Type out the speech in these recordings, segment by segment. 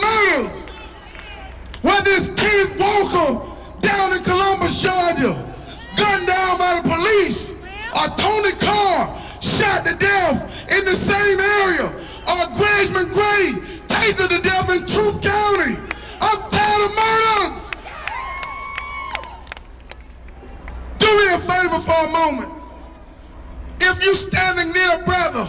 murders, whether it's Kenneth Walker down in Columbus, Georgia, gunned down by the police, or Tony Carr shot to death in the same area, or Greg McGray tasered to death in Truth County. I'm tired of murders. Do me a favor for a moment. If you standing near a brother,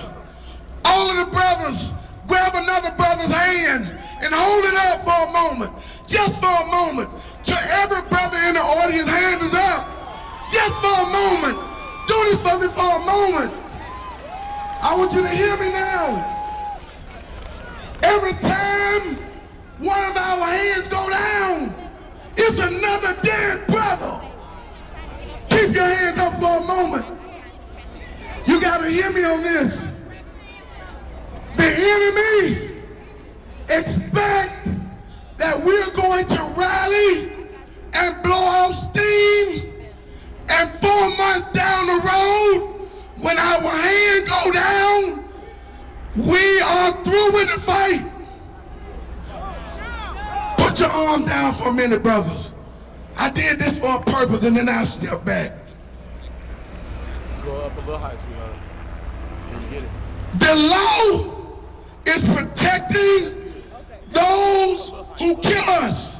all of the brothers grab another brother's hand and hold it up for a moment, just for a moment. To every brother in the audience, hand is up. Just for a moment. Do this for me for a moment. I want you to hear me now. Every time one of our hands go down, it's another dead brother. Keep your hands up for a moment. You got to hear me on this. The enemy expect that we're going to rally and blow off steam, and 4 months down the road, when our hand go down, we are through with the fight. Put your arm down for a minute, brothers. I did this for a purpose, and then I step back. Go up a little high, sweetheart. You get it. The law is protecting those who kill us.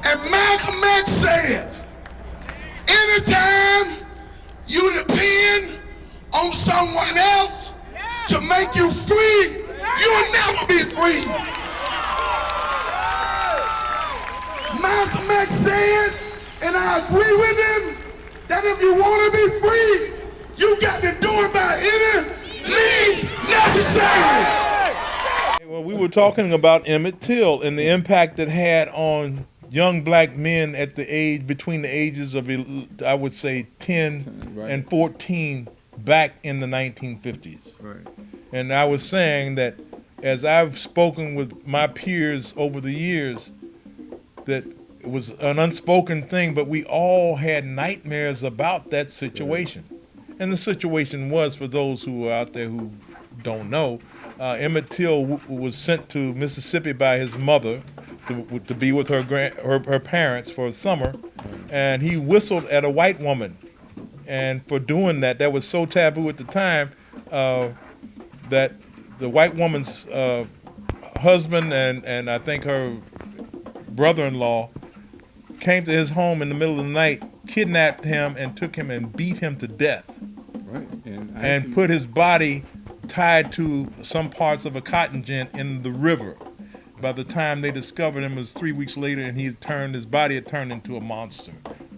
And Malcolm X said, anytime you depend on someone else to make you free, you'll never be free. Malcolm X said, and I agree with him, that if you want to be free, you got to do it by any means necessary. Well, we were talking about Emmett Till and the impact it had on young black men at the age, between the ages of, I would say, 10 right. and 14 back in the 1950s. Right. And I was saying that as I've spoken with my peers over the years, that it was an unspoken thing, but we all had nightmares about that situation. Right. And the situation was, for those who are out there who don't know, Emmett Till was sent to Mississippi by his mother to be with her parents for a summer, and he whistled at a white woman. And for doing that, that was so taboo at the time that the white woman's husband and I think her brother-in-law came to his home in the middle of the night, kidnapped him, and took him and beat him to death. Right. And put his body tied to some parts of a cotton gin in the river. By the time they discovered him, it was 3 weeks later, and his body had turned into a monster.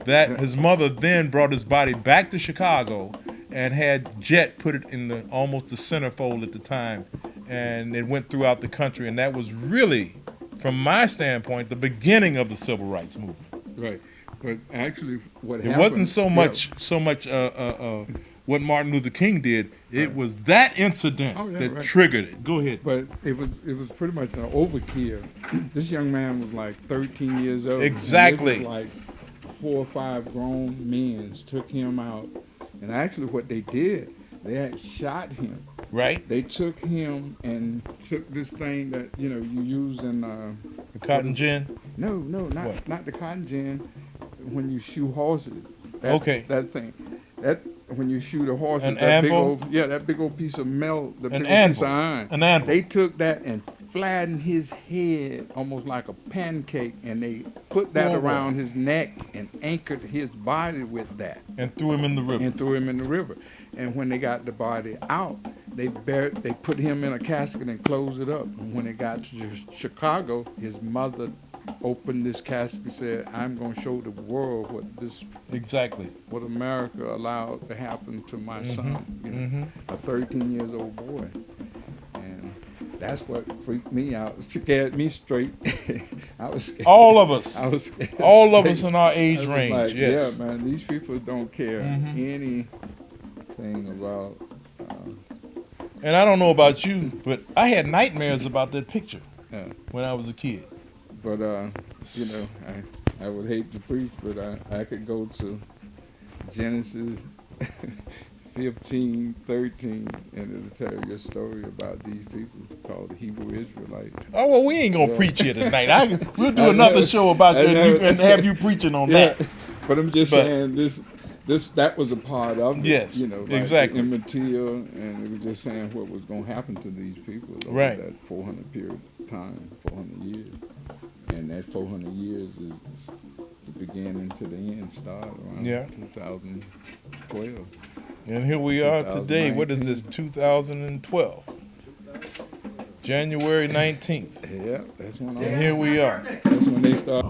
His mother then brought his body back to Chicago and had Jet put it in almost the centerfold at the time, and it went throughout the country. And that was really, from my standpoint, the beginning of the civil rights movement. Right. But actually, what it happened... wasn't so much what Martin Luther King did. It was that incident that triggered it. Go ahead. But it was pretty much an overkill. This young man was like 13 years old. Exactly. And it was like 4 or 5 grown men took him out. And actually what they did, they had shot him. Right. They took him and took this thing that, you use in... the cotton gin? No, not the cotton gin. When you shoe horses. That thing. When you shoot a horse, that big old piece of metal, the big old piece of iron. An anvil. They took that and flattened his head almost like a pancake, and they put that around his neck and anchored his body with that. And threw him in the river. And when they got the body out, they put him in a casket and closed it up. And when it got to Chicago, his mother opened this casket and said, "I'm going to show the world what America allowed to happen to my son, a 13 years old boy." And that's what freaked me out, scared me straight. I was scared. All of us. I was scared. All of us in our age range. Like, yes. Yeah, man, these people don't care anything about. And I don't know about you, but I had nightmares about that picture when I was a kid. But, I would hate to preach, but I could go to Genesis 15, 13, and it'll tell you a story about these people called the Hebrew Israelites. Oh, well, we ain't going to preach here tonight. We'll do another show about that and have you preaching on that. But I'm just saying that was a part of it. Yes, you know, like exactly. immaterial, and it was just saying what was going to happen to these people over that 400 period of time, 400 years. And that 400 years is the beginning to the end, start around 2012. And here we are today. What is this, 2012? January 19th. Yeah, that's when And here we are. That's when they start.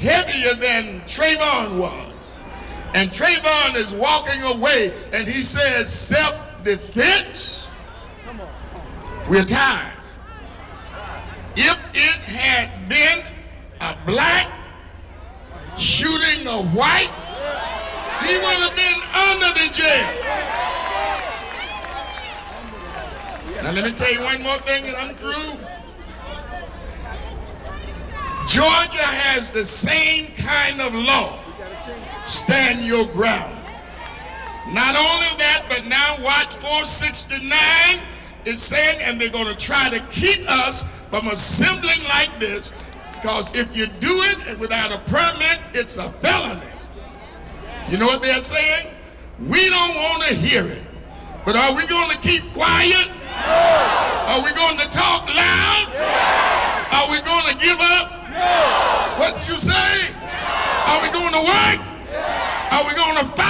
heavier than TrayVon was. And TrayVon is walking away and he says, self-defense? We're tired. If it had been a black shooting a white, he would have been under the jail. Now let me tell you one more thing and I'm through. Georgia has the same kind of law. Stand your ground. Not only that, but now watch 469 is saying, and they're going to try to keep us from assembling like this, because if you do it without a permit, it's a felony. You know what they're saying? We don't want to hear it. But are we going to keep quiet? No. Are we going to talk loud? No. Are we going to give up? No. What did you say? No. Are we going to work? No. Are we going to fight?